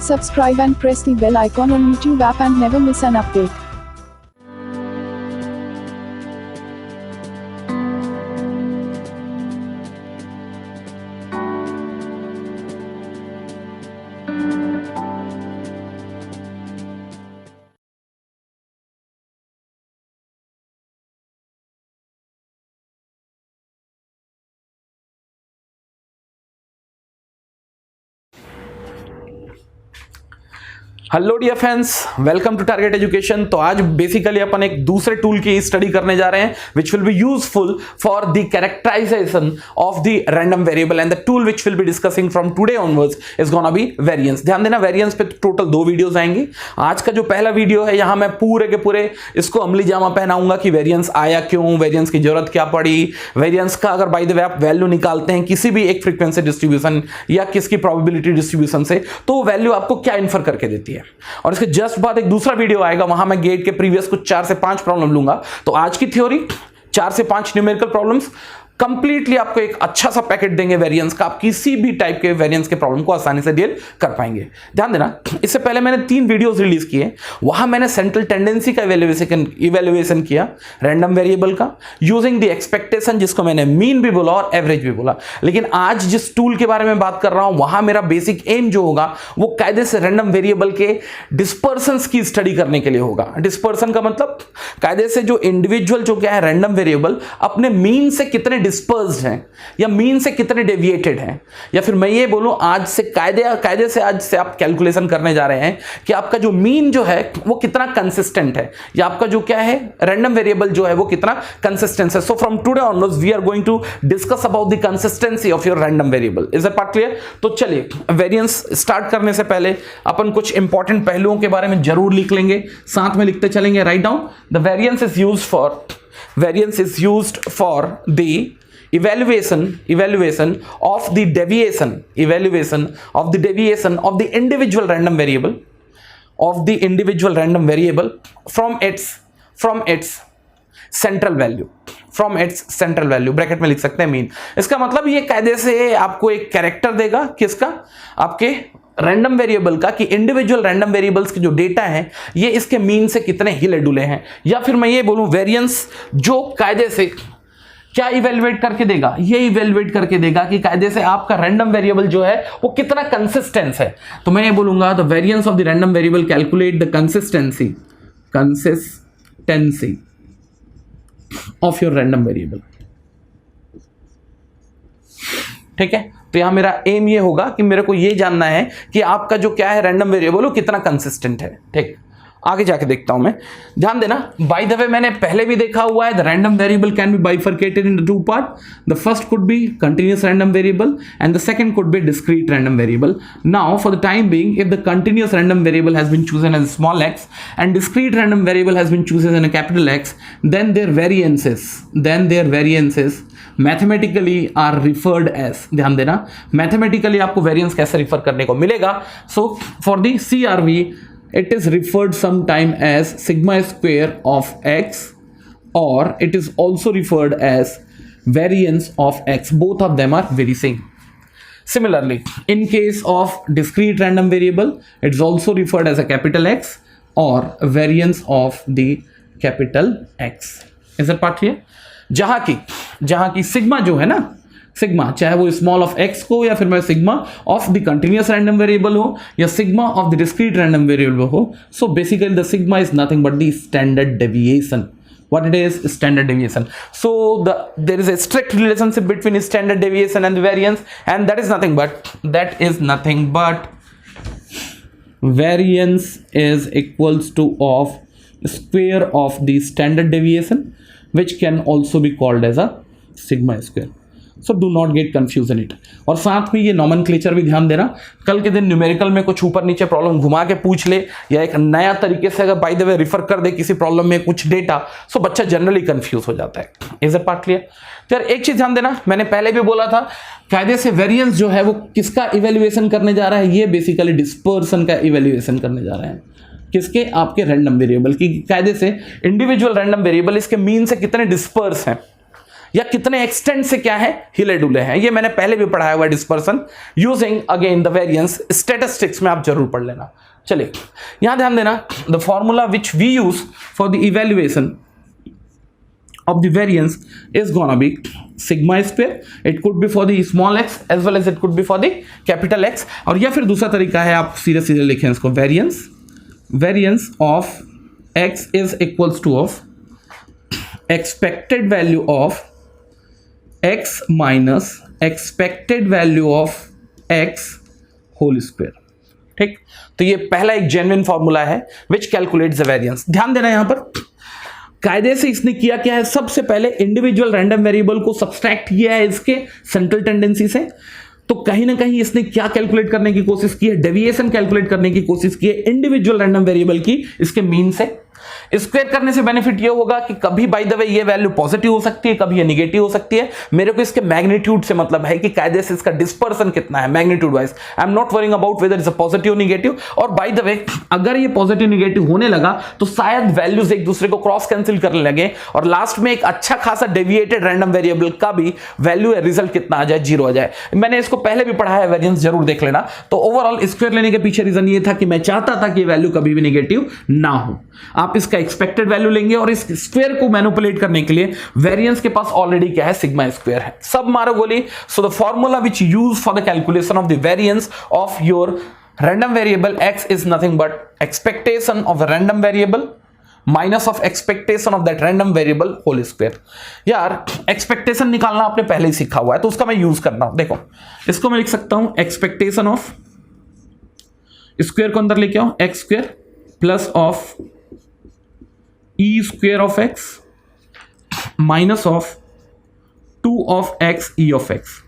Subscribe and press the bell icon on YouTube app and never miss an update. Hello dear friends, welcome to target education. तो आज basically अपन एक दूसरे tool की study करने जा रहे हैं which will be useful for the characterization of the random variable and the tool which will be discussing from today onwards is gonna be variance. ध्यान देना, वेरिएंस पे टोटल 2 वीडियोस आएंगी। आज का जो पहला वीडियो है, यहां मैं पूरे के पूरे इसको अमली जामा पहनाऊंगा कि वेरिएंस आया क्यों, वेरिएंस की जरूरत क्या पड़ी, वेरिएंस का अगर बाय द वे आप वैल्यू निकालते हैं किसी भी एक फ्रीक्वेंसी डिस्ट्रीब्यूशन या किसकी प्रोबेबिलिटी डिस्ट्रीब्यूशन से, तो वैल्यू आपको क्या इन्फर करके देती है। और इसके जस्ट बाद एक दूसरा वीडियो आएगा, वहां मैं गेट के प्रीवियस कुछ 4 से 5 प्रॉब्लम लूंगा। तो आज की थ्योरी 4 से 5 न्यूमेरिकल प्रॉब्लम्स कंप्लीटली आपको एक अच्छा सा पैकेट देंगे वेरिएंस का। आप किसी भी टाइप के वेरिएंस के प्रॉब्लम को आसानी से डील कर पाएंगे। ध्यान देना, इससे पहले मैंने 3 वीडियोस रिलीज किए, वहां मैंने सेंट्रल टेंडेंसी का इवैल्यूएशन किया रैंडम वेरिएबल का यूजिंग द एक्सपेक्टेशन, जिसको मैंने मीन भी बोला और एवरेज भी बोला। लेकिन आज जिस टूल के बारे में बात कर रहा हूं, वहां मेरा बेसिक एम जो होगा वो कायदे से रैंडम वेरिएबल के डिस्पर्सन की स्टडी करने के लिए होगा। डिस्पर्सन का मतलब कायदे से जो इंडिविजुअल जो क्या है रैंडम वेरिएबल अपने मीन से कितने डिस्पर्स्ड हैं या मीन से कितने डेविएटेड हैं, या फिर मैं ये बोलूं आज से कायदे से आज से आप कैलकुलेशन करने जा रहे हैं कि आपका जो मीन जो है वो कितना कंसिस्टेंट है, या आपका जो क्या है रैंडम वेरिएबल जो है वो कितना कंसिस्टेंट है। So from today onwards we are going to discuss about the consistency of your random variable. Is that part clear? तो चलिए, वेरिएंस स्टार्ट करने से पहले अपन कुछ इंपॉर्टेंट पहलुओं के बारे में जरूर लिख लेंगे, साथ में लिखते चलेंगे। Write down, the variance is used for the evaluation of the deviation of the individual random variable from its central value bracket में लिख सकते हैं मीन। इसका मतलब ये कायदे से आपको एक कैरेक्टर देगा, किसका? आपके रैंडम वेरिएबल का, कि इंडिविजुअल रैंडम वेरिएबल्स के जो डेटा हैं ये इसके मीन से कितने हिले डुले हैं। या फिर मैं ये बोलूं वेरिएंस जो कायदे से क्या इवेल्युएट करके देगा, ये इवेल्युएट करके देगा कि कायदे से आपका रैंडम वेरिएबल जो है वो कितना कंसिस्टेंस है। तो मैं ये बोलूंगा the variance of the random variable calculate the consistency of your random variable. ठीक है, तो यहां मेरा एम ये होगा कि मेरे को ये जानना है कि आपका जो क्या है रैंडम वेरिएबल वो कितना कंसिस्टेंट है। ठीक, आगे जाके देखता हूं मैं। ध्यान देना, बाय द वे मैंने पहले भी देखा हुआ है, the random variable can be bifurcated in 2 part. The first could be continuous random variable and the second could be discrete random variable. Now for the time being, if the continuous random variable has been chosen as small x and discrete random variable has been chosen as a capital X, then their variances mathematically are referred as. ध्यान देना, mathematically आपको variance कैसे refer करने को मिलेगा। So for the CRV it is referred sometime as sigma square of x, or it is also referred as variance of x. Both of them are very same. Similarly, in case of discrete random variable, it is also referred as a capital X or variance of the capital X. Is that part clear? जहां की sigma जो है ना, sigma चाहे वो small of x को, या फिर मैं sigma of the continuous random variable हो, या sigma of the discrete random variable हो। So basically the sigma is nothing but the standard deviation. What it is? Standard deviation. So there is a strict relationship between standard deviation and the variance, and that is nothing but variance is equals to of square of the standard deviation, which can also be called as a sigma square. So do not gate confusion it. और साथ में ये nomenclature भी ध्यान देना, कल के दिन न्यूमेरिकल में कुछ ऊपर नीचे प्रॉब्लम घुमा के पूछ ले, या एक नया तरीके से अगर बाय द वे रिफर कर दे किसी प्रॉब्लम में कुछ डेटा, सो बच्चा जनरली कंफ्यूज हो जाता है। Is that part clear? तो यार एक चीज ध्यान देना, मैंने पहले भी बोला था कायदे से वेरिएंस जो है वो किसका इवेल्युएशन करने जा रहा है, ये बेसिकली डिस्पर्सन का इवेल्युएशन करने जा रहे हैं। किसके? आपके रैंडम वेरिएबल की। कायदे से इंडिविजुअल रैंडम वेरिएबल इसके मीन से कितने डिस्पर्स हैं, या कितने एक्सटेंट से क्या है, हिले डुले हैं। ये मैंने पहले भी पढ़ाया हुआ dispersion using again the variance, statistics में आप जरूर पढ़ लेना। चलिए यहां ध्यान देना, the formula which we use for the evaluation of the variance is gonna be sigma square. It could be for the small x as well as it could be for the capital X. और या फिर दूसरा तरीका है, आप सीधे सीधे लिखें इसको, variance of x is equals to of expected value of x minus expected value of x whole square। ठीक, तो ये पहला एक जेन्युइन फॉर्मूला है विच कैलकुलेट्स द वेरिएंस। ध्यान देना यहां पर कायदे से इसने किया क्या है, सबसे पहले इंडिविजुअल रैंडम वेरिएबल को सब्सट्रैक्ट किया है इसके सेंट्रल टेंडेंसी से। तो कहीं ना कहीं इसने क्या कैलकुलेट करने की कोशिश की है, डेविएशन कैलकुलेट करने की कोशिश की है इंडिविजुअल रैंडम वेरिएबल की इसके मीन से। स्क्वायर करने से बेनिफिट ये होगा कि कभी बाय द वे ये वैल्यू पॉजिटिव हो सकती है, कभी ये निगेटिव हो सकती है। मेरे को इसके मैग्नीट्यूड से मतलब है कि कायदे से इसका डिस्पर्सन कितना है magnitude wise. I am not worrying about whether is a positive negative. और बाय द वे अगर ये पॉजिटिव निगेटिव होने लगा तो शायद वैल्यूज एक दूसरे को क्रॉस कैंसिल करने लगे और लास्ट में एक अच्छा खासा डेविएटेड रैंडम वेरिएबल का भी वैल्यू या रिजल्ट कितना आ जाए, 0 आ जाए। मैंने इसको पहले भी पढ़ा है, वेरिएंस जरूर देख लेना। तो ओवरऑल स्क्वायर लेने के पीछे रीजन ये था कि मैं चाहता था कि वैल्यू कभी भी निगेटिव ना हो। आप इसका एक्सपेक्टेड वैल्यू लेंगे और इस स्क्वायर को मैनिपुलेट करने के लिए वेरिएंस के पास ऑलरेडी क्या है, सिग्मा स्क्वायर है। सब मारो गोली। So the formula which use for the calculation of the variance of your random variable x is nothing but expectation of a random variable minus of expectation of that random variable whole square। यार expectation निकालना आपने पहले ही सीखा हुआ है तो उसका मैं यूज कर रहा हूं। देखो इसको मैं लिख सकता हूं एक्सपेक्टेशन ऑफ, स्क्वायर को अंदर लेके आओ, x square plus of E square of x minus of 2 of x E of X.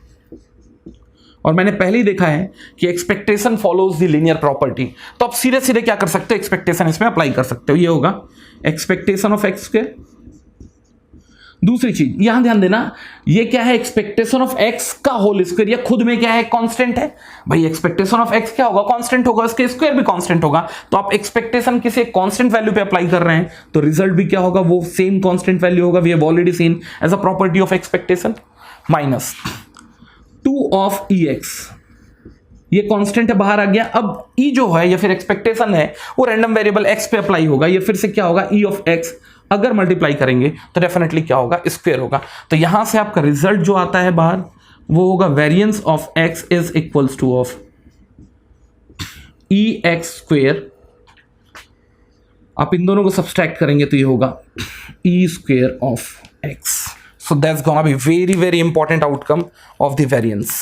और मैंने पहले ही देखा है कि expectation follows the linear property, तो आप सीधे सीधे क्या कर सकते हो, एक्सपेक्टेशन इसमें अप्लाई कर सकते हो। ये होगा एक्सपेक्टेशन ऑफ एक्स स्क्वायर। दूसरी चीज यहां ध्यान देना, ये क्या है, एक्सपेक्टेशन ऑफ एक्स का होल स्क्वायर। ये खुद में क्या है, कांस्टेंट है भाई। एक्सपेक्टेशन ऑफ एक्स क्या होगा, कांस्टेंट होगा, इसके स्क्वायर भी कांस्टेंट होगा। तो आप एक्सपेक्टेशन किसी कांस्टेंट वैल्यू पे अप्लाई कर रहे हैं तो रिजल्ट भी क्या होगा, वो सेम कांस्टेंट वैल्यू होगा। We have already seen as a property of expectation. Minus 2 of E X, ये कांस्टेंट है, बाहर आ गया। अब ई जो है या फिर एक्सपेक्टेशन है वो रैंडम वेरिएबल एक्स पे अप्लाई होगा। ये फिर से क्या होगा, ई ऑफ एक्स अगर मल्टीप्लाई करेंगे तो डेफिनेटली क्या होगा, स्क्वायर होगा। तो यहां से आपका रिजल्ट जो आता है बाहर वो होगा variance of x is equals to of E x square. आप इन दोनों को सब्सट्रैक्ट करेंगे तो ये होगा e square of x. So that's gonna be very very important outcome of the variance.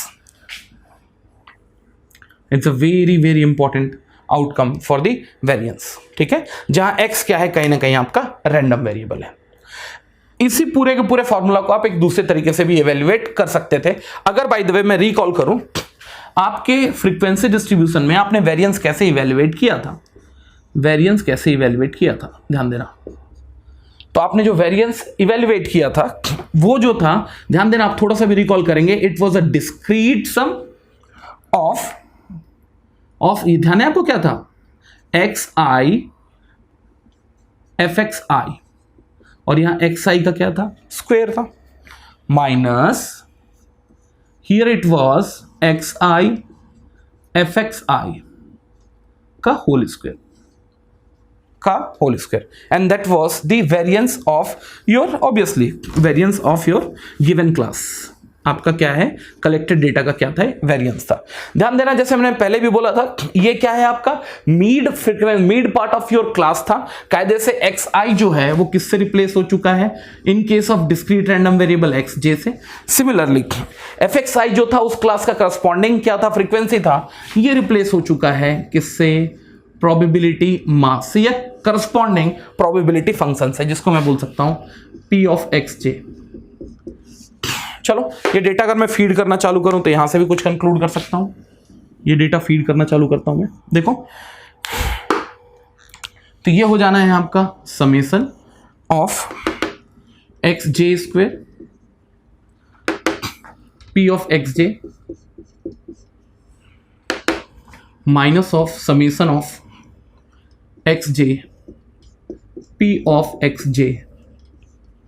It's a very very important outcome for the variance। ठीक है, जहां x क्या है, कहीं ना कहीं आपका रैंडम वेरिएबल है। इसी पूरे के पूरे फॉर्मूला को आप एक दूसरे तरीके से भी इवेल्युएट कर सकते थे। अगर बाय द वे मैं रिकॉल करूं, आपके फ्रीक्वेंसी डिस्ट्रीब्यूशन में आपने वेरिएंस कैसे इवेल्युएट किया था, वेरिएंस कैसे इवेल्युएट किया था, ध्यान देना। तो आपने जो वेरिएंस इवेल्युएट किया था वो जो था, ध्यान देना, आप थोड़ा सा भी रिकॉल करेंगे, it was a discrete sum of ध्यान है आपको क्या था, x i f x i, और यहां एक्स आई का क्या था, स्क्वायर था, minus here it was x i f x i का whole square and that was the variance of your, obviously variance of your given class। आपका क्या है, कलेक्टेड डेटा का क्या था, वेरिएंस था। ध्यान देना, जैसे मैंने पहले भी बोला था, ये क्या है आपका mid part of your class था। कायदे से एक्स आई जो है वो किससे रिप्लेस हो चुका है, in case of discrete random variable x j से। सिमिलरली एफ एक्स आई जो था उस क्लास का करस्पॉन्डिंग क्या था, फ्रीक्वेंसी था, ये रिप्लेस हो चुका है किससे, प्रोबेबिलिटी मास या करस्पॉन्डिंग प्रोबेबिलिटी फंक्शन है, जिसको मैं बोल सकता हूं पी ऑफ एक्स जे। चलो ये डेटा अगर मैं फीड करना चालू करूं तो यहां से भी कुछ कंक्लूड कर सकता हूं। ये डेटा फीड करना चालू करता हूं मैं, देखो तो ये हो जाना है आपका summation of X J square P of X J minus of summation of X J P of X J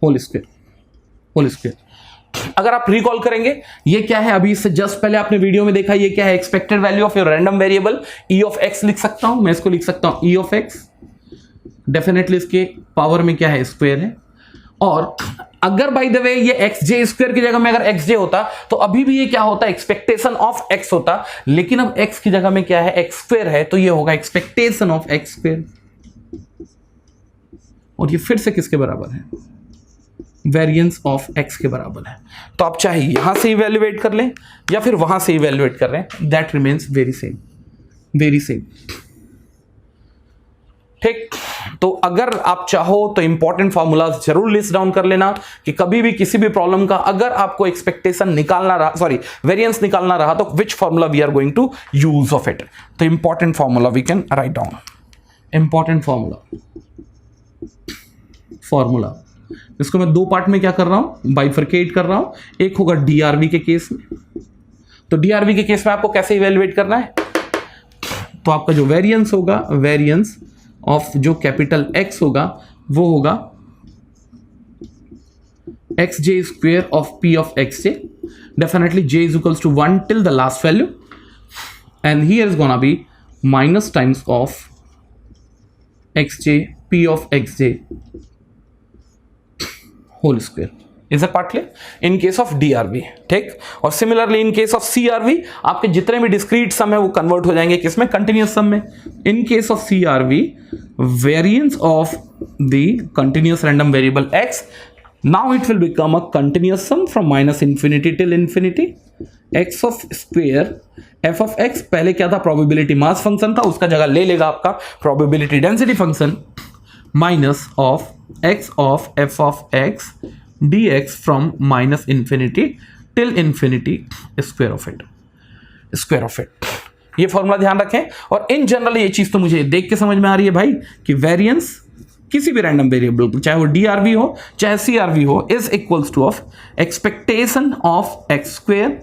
whole square. अगर आप रिकॉल करेंगे ये क्या है, अभी इससे जस्ट पहले आपने वीडियो में देखा, ये क्या है, expected value of your random variable E of x लिख सकता हूं मैं, इसको लिख सकता हूं ई ऑफ एक्स, डेफिनेटली इसके पावर में क्या है, स्क्वायर है। और अगर बाय द वे ये एक्स जे स्क्वायर की जगह में अगर एक्स जे होता तो अभी भी ये क्या होता, एक्सपेक्टेशन ऑफ एक्स होता, लेकिन अब एक्स की जगह में क्या है, एक्स स्क्वायर है, तो ये होगा एक्सपेक्टेशन ऑफ एक्स स्क्वायर। और ये फिर से किसके बराबर है, वेरिएंस ऑफ एक्स के बराबर है। तो आप चाहे यहां से इवेल्युएट कर लें या फिर वहां से इवेल्युएट कर लें, that remains very same, very same. ठीक, तो अगर आप चाहो तो इंपॉर्टेंट फॉर्मूलाज जरूर लिस्ट डाउन कर लेना कि कभी भी किसी भी प्रॉब्लम का अगर आपको एक्सपेक्टेशन निकालना रहा, सॉरी वेरिएंस निकालना रहा, तो which formula we are going to use of it. तो important formula we can write down, important formula इसको मैं दो पार्ट में क्या कर रहा हूं, बाइफरकेट कर रहा हूं। एक होगा डीआरवी के केस में, तो डीआरवी के केस में आपको कैसे इवेल्युएट करना है, तो आपका जो वेरिएंस होगा, वेरिएंस ऑफ जो कैपिटल एक्स होगा वो होगा X J square of P of X J, definitely J is equals to 1 till the last value, and here is gonna be minus times of X J P of X J whole square. Is a part clear in case of DRV. ठीक, और similarly in case of CRV आपके जितने भी discrete सम है वो convert हो जाएंगे किसमें, कंटिन्यूअस सम में। In case of CRV variance of the continuous random variable X, now it will become a continuous sum from minus infinity till infinity. X of square F of X, पहले क्या था, probability mass function था, उसका जगह ले लेगा आपका probability density function, minus of x of f of x dx from minus infinity till infinity square of it, square of it। ये फॉर्मूला ध्यान रखें। और इन जनरल ये चीज तो मुझे देख के समझ में आ रही है भाई कि वेरिएंस किसी भी रैंडम वेरिएबल, चाहे वो डीआरवी हो चाहे सीआरवी हो, is equals to of expectation of X square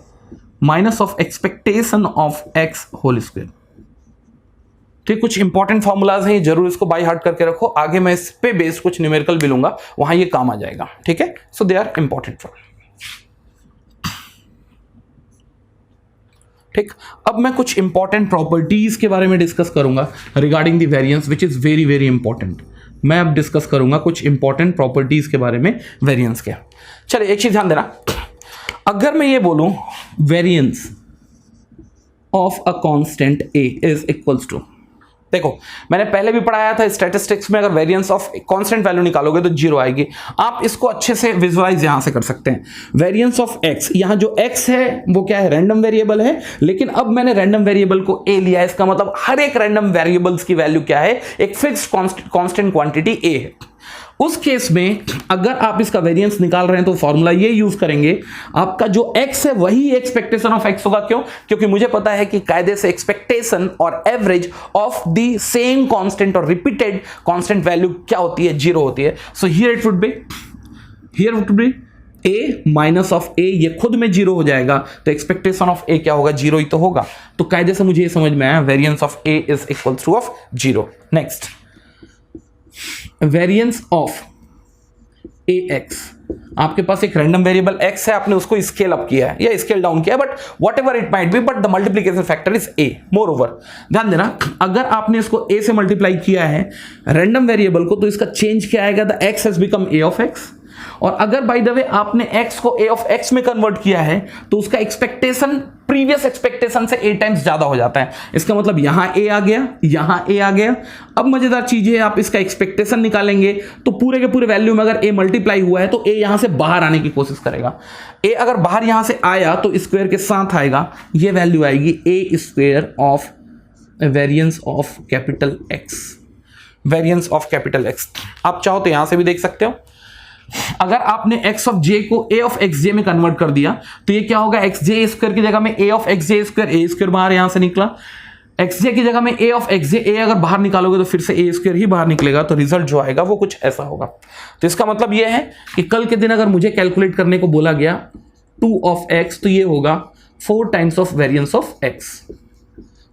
minus of expectation of X whole square. तो कुछ इंपॉर्टेंट फॉर्मूलाज हैं, जरूर इसको बाय हार्ट करके रखो, आगे मैं इस पे बेस्ड कुछ न्यूमेरिकल भी लूंगा, वहां ये काम आ जाएगा। ठीक है, सो दे आर इंपॉर्टेंट फॉर। ठीक, अब मैं कुछ इंपॉर्टेंट प्रॉपर्टीज के बारे में डिस्कस करूंगा regarding the variance, which is very very important. मैं अब डिस्कस करूंगा कुछ इंपॉर्टेंट प्रॉपर्टीज के बारे में वेरिएंस के। चलिए एक चीज ध्यान देना, अगर मैं ये बोलूं variance of a constant A is equals to, देखो मैंने पहले भी पढ़ाया था स्टैटिस्टिक्स में, अगर वेरिएंस ऑफ कांस्टेंट वैल्यू निकालोगे तो 0 आएगी। आप इसको अच्छे से विजुअलाइज यहां से कर सकते हैं। वेरिएंस ऑफ एक्स, यहां जो एक्स है वो क्या है, रैंडम वेरिएबल है, लेकिन अब मैंने रैंडम वेरिएबल को ए लिया है, इसका मतलब हर एक रैंडम वेरिएबल्स की वैल्यू क्या है, एक फिक्स्ड कांस्टेंट क्वांटिटी ए है। उस केस में अगर आप इसका वेरिएंस निकाल रहे हैं तो फॉर्मूला ये यूज करेंगे, आपका जो x है वही एक्सपेक्टेशन ऑफ x होगा। क्यों? क्योंकि मुझे पता है कि कायदे से एक्सपेक्टेशन और average of the same constant और रिपीटेड कांस्टेंट वैल्यू क्या होती है, 0 होती है। So here it would be a minus of a, ये खुद में 0 हो जाएगा, तो एक्सपेक्टेशन ऑफ a क्या होगा, 0 ही तो होगा। तो कायदे से मुझे ये समझ में आया, variance of a is equal two of 0। Next, variance of ax, आपके पास एक रैंडम वेरिएबल x है, आपने उसको स्केल अप किया है या स्केल डाउन किया है, but whatever it might be, but the multiplication factor is a। More over ध्यान देना, अगर आपने इसको a से मल्टीप्लाई किया है रैंडम वेरिएबल को, तो इसका चेंज क्या आएगा, the x has become a of x। और अगर बाय द वे आपने x को a ऑफ x में कन्वर्ट किया है तो उसका एक्सपेक्टेशन प्रीवियस एक्सपेक्टेशन से a टाइम्स ज्यादा हो जाता है। इसका मतलब यहां a आ गया, यहां a आ गया। अब मजेदार चीज है, आप इसका एक्सपेक्टेशन निकालेंगे तो पूरे के पूरे वैल्यू में अगर a मल्टीप्लाई हुआ है तो a यहां से बाहर आने की कोशिश करेगा। a अगर बाहर यहां से आया तो स्क्वायर के साथ आएगा, ये वैल्यू आएगी a square of variance of capital x, variance of capital x। आप चाहो तो यहां से भी देख सकते हो, अगर आपने x ऑफ j को a ऑफ एक्स जे में कन्वर्ट कर दिया तो ये क्या होगा, एक्स जे स्क्वायर की जगह में a of X J square, a square बाहर यहां से निकला, एक्स जे की जगह में a of X J, a अगर बाहर निकालोगे तो फिर से a स्क्वायर ही बाहर निकलेगा, तो रिजल्ट जो आएगा वो कुछ ऐसा होगा। तो इसका मतलब ये है कि कल के दिन अगर मुझे कैलकुलेट करने को बोला गया 2 ऑफ x, तो ये होगा 4 times of variance of x।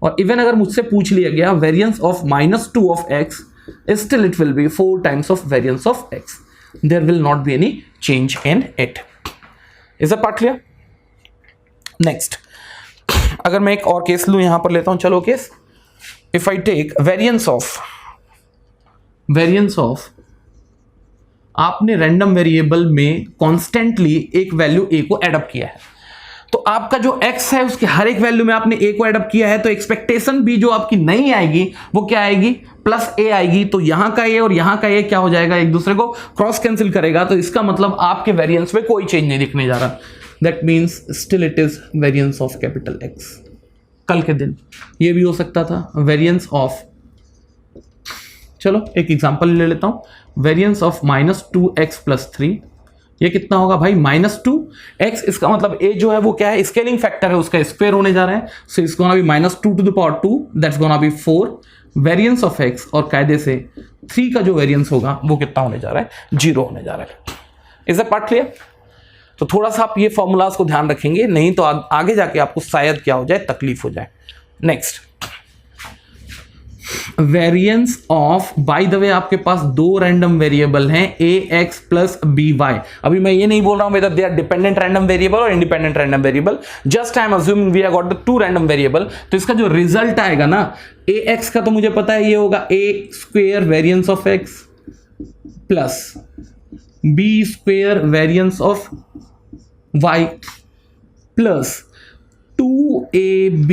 और इवन अगर मुझसे पूछ लिया गया variance of -2 of x, still it will be 4 times of variance of x। There will not be any change in it. Is a part clear? Next, अगर मैं एक और केस लूं, यहां पर लेता हूं, चलो case, if I take variance of आपने रैंडम वेरिएबल में कॉन्स्टेंटली एक वैल्यू ए को एडअप किया है, तो आपका जो x है उसके हर एक वैल्यू में आपने a को एडअप किया है, तो एक्सपेक्टेशन भी जो आपकी नहीं आएगी वो क्या आएगी, प्लस a आएगी। तो यहां का a और यहां का a क्या हो जाएगा, एक दूसरे को क्रॉस कैंसिल करेगा, तो इसका मतलब आपके वेरिएंस में कोई चेंज नहीं दिखने जा रहा। That means still it is variance of capital X। कल के दिन ये भी हो सकता था वेरिएंस ऑफ, चलो एक एग्जांपल ले लेता हूं, वेरिएंस ऑफ -2x + 3, ये कितना होगा भाई, -2x। इसका मतलब a जो है वो क्या है, स्केलिंग फैक्टर है, उसका स्क्वायर होने जा रहा है, so it's gonna be -2⁴, that's gonna be 4 variance of x, और कायदे से 3 का जो वेरिएंस होगा वो कितना होने जा रहा है, 0 होने जा रहा है। Is the part clear? तो थोड़ा सा आप ये फॉर्मूलाज को ध्यान रखेंगे, नहीं तो आगे जाके आपको शायद क्या हो जाए, तकलीफ हो जाए। Next, variance of, by the way आपके पास दो रैंडम वेरिएबल हैं ax प्लस by। अभी मैं ये नहीं बोल रहा हूं whether they are dependent random variable और independent random variable, just I am assuming we have got the two random variable. तो इसका जो रिजल्ट आएगा ना, ax का तो मुझे पता है ये होगा a² variance of x plus b² variance of y plus 2ab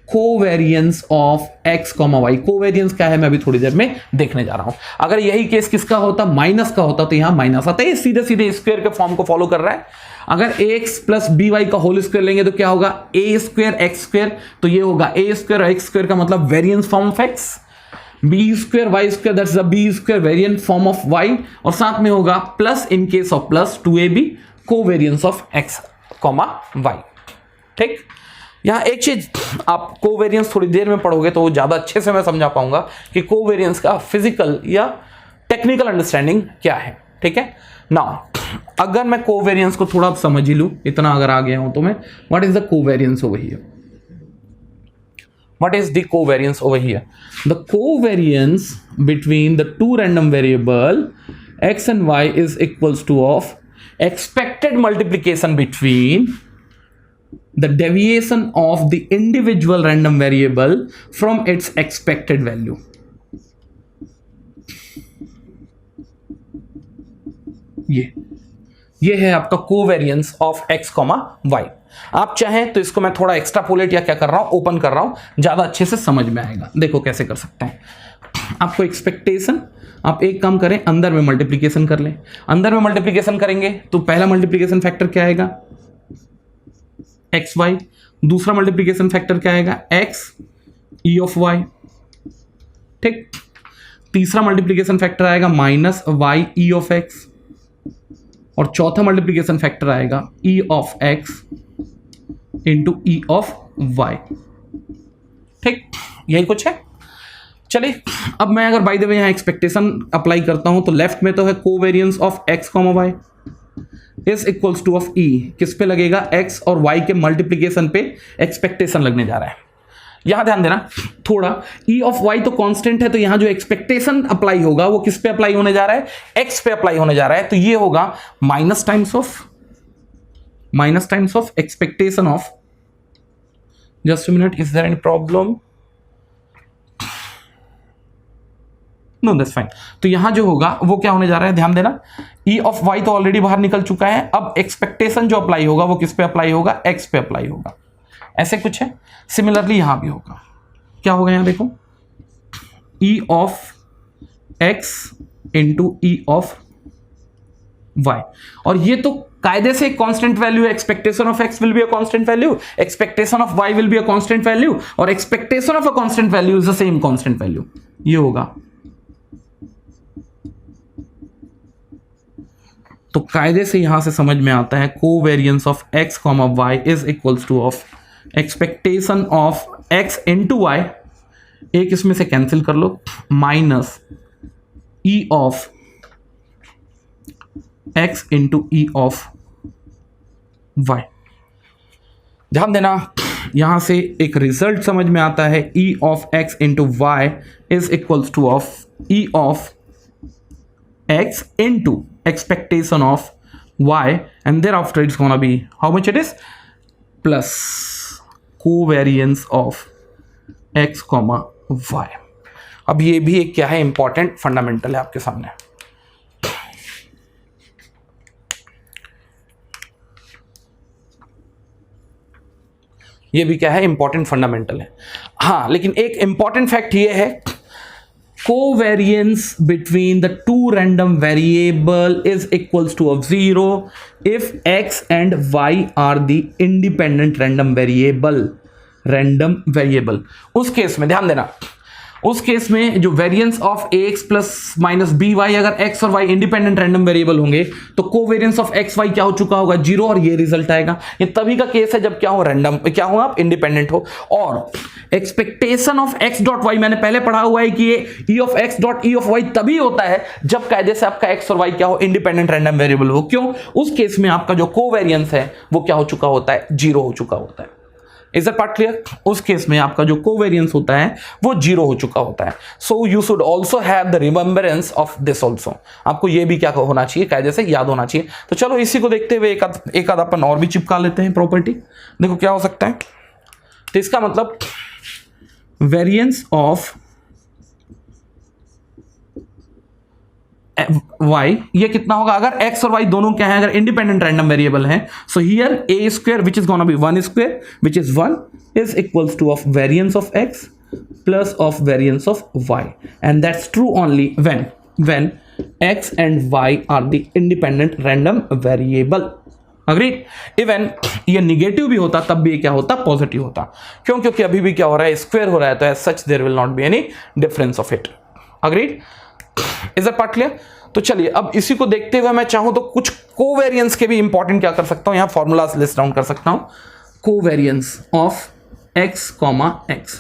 covariance of x, y। Covariance क्या है मैं अभी थोड़ी देर में देखने जा रहा हूं। अगर यही केस किसका होता, माइनस का होता, तो यहां माइनस आता है, सीधे सीधे स्क्वायर के फॉर्म को फॉलो कर रहा है। अगर ax प्लस by का होल स्क्वायर लेंगे तो क्या होगा, a² x², तो ये होगा a² x² का मतलब variance form of x, b² y², that's the b² variant form of y, और साथ में होगा plus, in case of plus, 2ab covariance of x, y। ठीक, यहां एक चीज आप कोवेरियंस थोड़ी देर में पढ़ोगे तो ज्यादा अच्छे से मैं समझा पाऊंगा कि कोवेरियंस का फिजिकल या टेक्निकल अंडरस्टैंडिंग क्या है। ठीक है, नाउ अगर मैं कोवेरियंस को थोड़ा समझ ही लूं, इतना अगर आ गया हूं तो मैं, what is the covariance over here, what is the covariance over here? The covariance between the two random variable x and y is equals to of expected multiplication between the deviation of the individual random variable from its expected value. ये है आपका covariance of x, y। आप चाहें तो इसको मैं थोड़ा extrapolate या क्या कर रहा हूं, ओपन कर रहा हूं, ज्यादा अच्छे से समझ में आएगा। देखो कैसे कर सकते हैं। आपको एक्सपेक्टेशन, आप एक काम करें, अंदर में मल्टीप्लीकेशन कर लें। अंदर में मल्टीप्लीकेशन करेंगे तो पहला मल्टीप्लीकेशन फैक्टर क्या आएगा, एक्स वाई। दूसरा मल्टीप्लीकेशन फैक्टर क्या आएगा, एक्स ई ऑफ वाई। ठीक, तीसरा मल्टीप्लीकेशन फैक्टर आएगा minus Y E of X, और चौथा मल्टीप्लीकेशन फैक्टर आएगा E of x into E of Y. ठीक, यही कुछ है। चलिए, अब मैं अगर बाय द वे यहां एक्सपेक्टेशन अप्लाई करता हूं तो लेफ्ट में तो है covariance of x, y is equals to of e, किस पे लगेगा, एक्स और वाई के मल्टीप्लीकेशन पे एक्सपेक्टेशन लगने जा रहा है। यहां ध्यान देना थोड़ा, ई ऑफ वाई तो कांस्टेंट है, तो यहां जो एक्सपेक्टेशन अप्लाई होगा वो किस पे अप्लाई होने जा रहा है, एक्स पे अप्लाई होने जा रहा है। तो ये होगा minus times of expectation of, just a minute, is there any problem, no that's fine. तो यहां जो होगा वो क्या होने जा रहा है, ध्यान देना, ई ऑफ वाई तो ऑलरेडी बाहर निकल चुका है, अब एक्सपेक्टेशन जो अप्लाई होगा वो किस पे अप्लाई होगा, एक्स पे अप्लाई होगा। ऐसे कुछ है। सिमिलरली यहां भी होगा, क्या होगा, यहां देखो, e of x into E of y, और ये तो कायदे से कांस्टेंट वैल्यू है। Expectation of x will be a constant value, expectation of y will be a constant value, और expectation of a constant value is the same constant value. ये होगा, तो कायदे से यहां से समझ में आता है covariance of x, y is equals to of expectation of x into y, एक इसमें से कैंसिल कर लो, minus e of x into E of y. ध्यान देना, यहां से एक रिजल्ट समझ में आता है, E of x into Y is equals to of E of x into expectation of y, and thereafter it's gonna be how much it is, plus covariance of x comma y. अब ये भी एक क्या है, important fundamental है आपके सामने. ये भी क्या है, इंपॉर्टेंट फंडामेंटल है. हाँ, लेकिन एक इंपॉर्टेंट फैक्ट ये है, covariance between the two random variable is equals to of 0 if x and y are the independent random variable. उस केस में ध्यान देना, उस केस में जो variance of ax plus minus B Y, अगर x और y इंडिपेंडेंट रैंडम वेरिएबल होंगे तो कोवेरियंस ऑफ एक्स वाई क्या हो चुका होगा, 0, और ये रिजल्ट आएगा. ये तभी का केस है जब क्या हो, रैंडम, क्या हो, आप इंडिपेंडेंट हो. और expectation of x dot Y मैंने पहले पढ़ा हुआ है कि ये e of x dot e of y तभी होता है जब कायदे से आपका x और y क्या हो, इंडिपेंडेंट रैंडम वेरिएबल हो. क्यों? उस केस में आपका जो कोवेरियंस है वो क्या हो चुका होता है, 0 हो चुका होता है. Is that part clear? उस केस में आपका जो कोवेरियंस होता है वो 0 हो चुका होता है. So you should also have the remembrance of this also. आपको ये भी क्या होना चाहिए, कायदे से याद होना चाहिए. तो चलो इसी को देखते हुए एक आध अपन और भी चिपका लेते हैं प्रॉपर्टी. देखो क्या हो सकता है. तो इसका मतलब वेरिएंस ऑफ y, ये कितना होगा अगर x और y दोनों क्या है, अगर इंडिपेंडेंट रैंडम वेरिएबल हैं. So here a square which is gonna be 1 square which is 1 is equals to of variance of x plus of variance of y, and that's true only when x and y are the independent random variable. Agreed? Even ये negative भी होता तब भी क्या होता, positive होता. क्यों? क्योंकि अभी भी क्या हो रहा है, स्क्वायर हो रहा है, तो as such there will not be any difference of it. Agreed? Is that part clear? तो चलिए अब इसी को देखते हुए मैं चाहूं तो कुछ कोवेरियंस के भी इंपॉर्टेंट क्या कर सकता हूं, यहां फॉर्मूलाज लिस्ट डाउन कर सकता हूं. Covariance of x comma x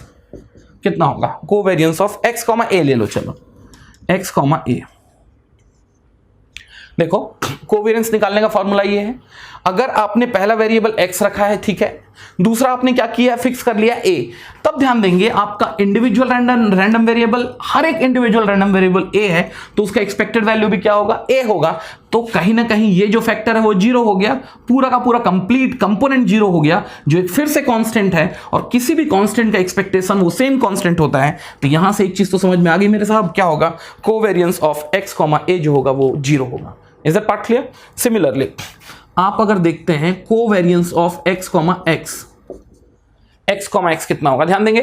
कितना होगा, covariance of x comma a ले लो. चलो x कॉमा a, देखो कोवेरियंस निकालने का फॉर्मूला ये है. अगर आपने पहला वेरिएबल x रखा है, ठीक है, दूसरा आपने क्या किया, फिक्स कर लिया a, तब ध्यान देंगे आपका इंडिविजुअल रैंडम वेरिएबल, हर एक इंडिविजुअल रैंडम वेरिएबल a है तो उसका एक्सपेक्टेड वैल्यू भी क्या होगा, a होगा. तो कहीं ना कहीं ये जो फैक्टर है वो 0 हो गया, पूरा का पूरा कंप्लीट कंपोनेंट 0 हो गया, जो एक फिर से कांस्टेंट है, और किसी भी कांस्टेंट का एक्सपेक्टेशन वो सेम कांस्टेंट होता है. तो यहां से एक चीज तो समझ में आ गई मेरे साहब, क्या होगा, covariance of x comma a जो होगा वो 0 होगा. Is that part clear? Similarly आप अगर देखते हैं covariance of x comma x कितना होगा, ध्यान देंगे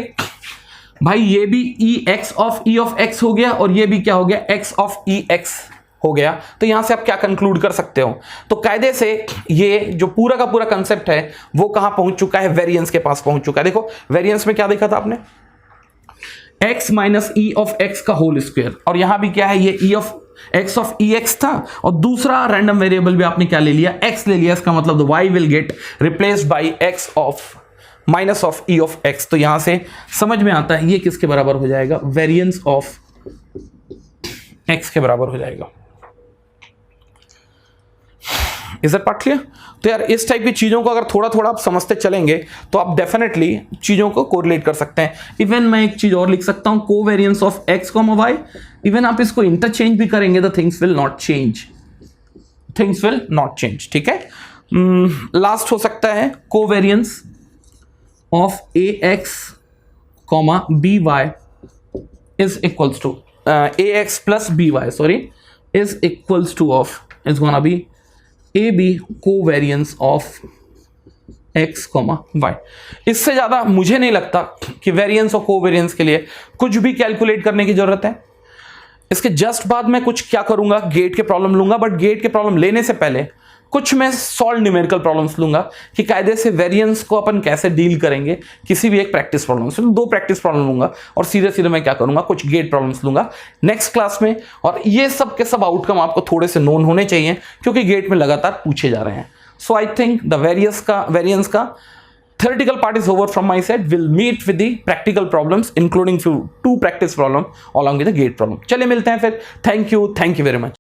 भाई, ये भी ex of e of x हो गया और ये भी क्या हो गया, x ऑफ ex हो गया. तो यहां से आप क्या कंक्लूड कर सकते हो, तो कायदे से ये जो पूरा का पूरा कंसेप्ट है वो कहां पहुंच चुका है, वेरिएंस के पास पहुंच चुका है. देखो वेरिएंस में क्या देखा था आपने, x minus e of x का होल स्क्वायर, और यहां भी क्या है, ये e of x of ex था, और दूसरा रैंडम वेरिएबल भी आपने क्या ले लिया, x ले लिया. इसका मतलब y will get replaced by x of minus of e of x. तो यहां से समझ में आता है ये किसके बराबर हो जाएगा, वेरिएंस ऑफ x के बराबर हो जाएगा. Is that part clear? तो यार इस टाइप की चीजों को अगर थोड़ा थोड़ा आप समझते चलेंगे तो आप डेफिनेटली चीजों को कोरिलेट कर सकते हैं. इवन मैं एक चीज और लिख सकता हूं, covariance of x comma y. Even आप इसको इंटरचेंज भी करेंगे तो थिंग्स विल नॉट चेंज. ठीक है, लास्ट हो सकता है covariance of ax comma by is equals to ax plus by, sorry, is equals to of, is gonna be AB covariance of x comma y. इससे ज्यादा मुझे नहीं लगता कि वेरिएंस और कोवेरियंस के लिए कुछ भी कैलकुलेट करने की जरूरत है. इसके जस्ट बाद मैं कुछ क्या करूंगा, गेट के प्रॉब्लम लूंगा, बट गेट के प्रॉब्लम लेने से पहले कुछ मैं सॉल्व न्यूमेरिकल प्रॉब्लम्स लूंगा कि कायदे से वेरिएंस को अपन कैसे डील करेंगे किसी भी एक प्रैक्टिस प्रॉब्लम से. 2 प्रैक्टिस प्रॉब्लम लूंगा और सीधे सीधे मैं क्या करूंगा, कुछ गेट प्रॉब्लम्स लूंगा नेक्स्ट क्लास में. और ये सब के सब आउटकम आपको थोड़े से नोन होने चाहिए क्योंकि गेट में लगातार पूछे जा रहे हैं. सो आई थिंक द वेरिएंस का theoretical part is over from my side. We'll meet with the practical problems including 2 practice problem along with the gate problem. चलिए मिलते हैं फिर. Thank you very much.